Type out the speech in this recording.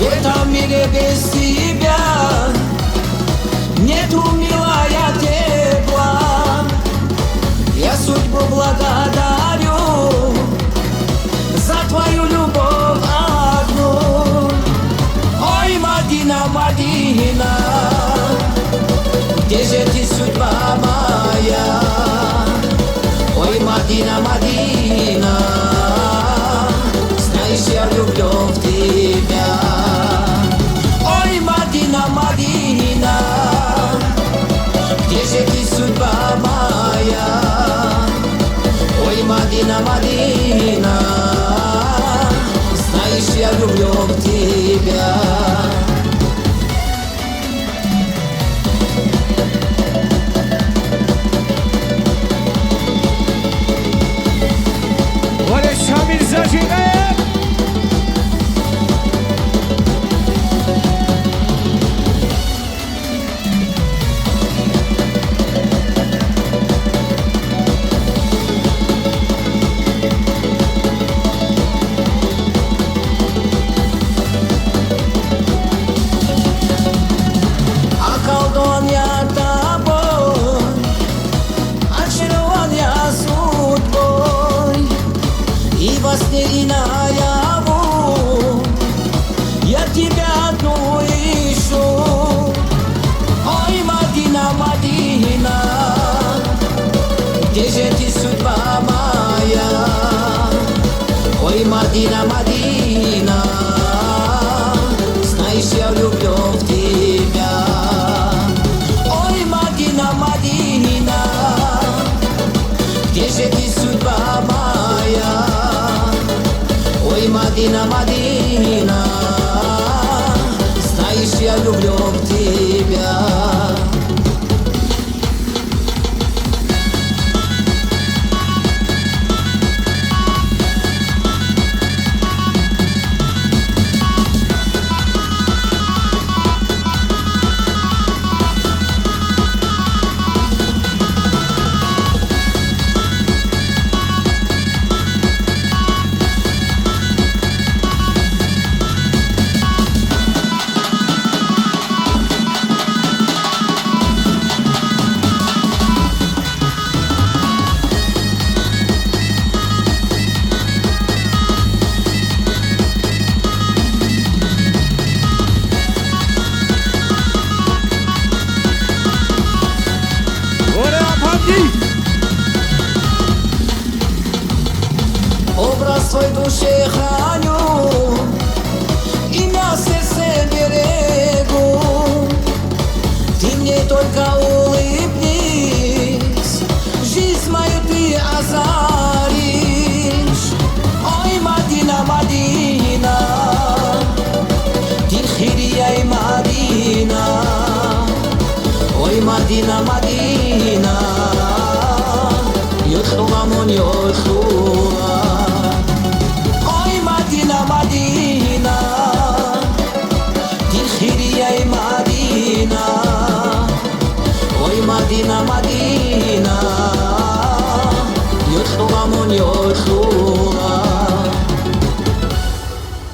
В этом мире без тебя нету, милая, тепла. Я судьбу благодарю за твою любовь одну. Ой, Мадина, Мадина, где же ты, судьба моя? Ой, Мадина, Мадина, знаешь, я влюблен в тебя. Ой, Мадина, Мадина, где же ты, судьба моя? Ой, Мадина, Мадина, знаешь, я влюблен в тебя. Зажигаем! Околдован я тобой, очарован я судьбой. И во сне, и наяву я тебя одну ищу. Ой, Мадина, Мадина, где же ты, судьба моя? Ой, Мадина, Мадина, знаешь, я влюблен в тебя. Ой, Мадина, Мадина, где же ты, судьба моя? Ой, Мадина, Мадина, знаешь, я влюблен в тебя. Образ твой душе храню, имя в сердце берегу. Ты мне только улыбнись, жизнь мою ты озаришь. Ой, Мадина, Мадина, Дилхирия и Мадина. Ой, Мадина, Мадина, Йохлула мон Йохлула. Ой, Мадина, Мадина, Дилхирия и Мадина. Ой, Мадина, Мадина, Йохлула мон Йохлула.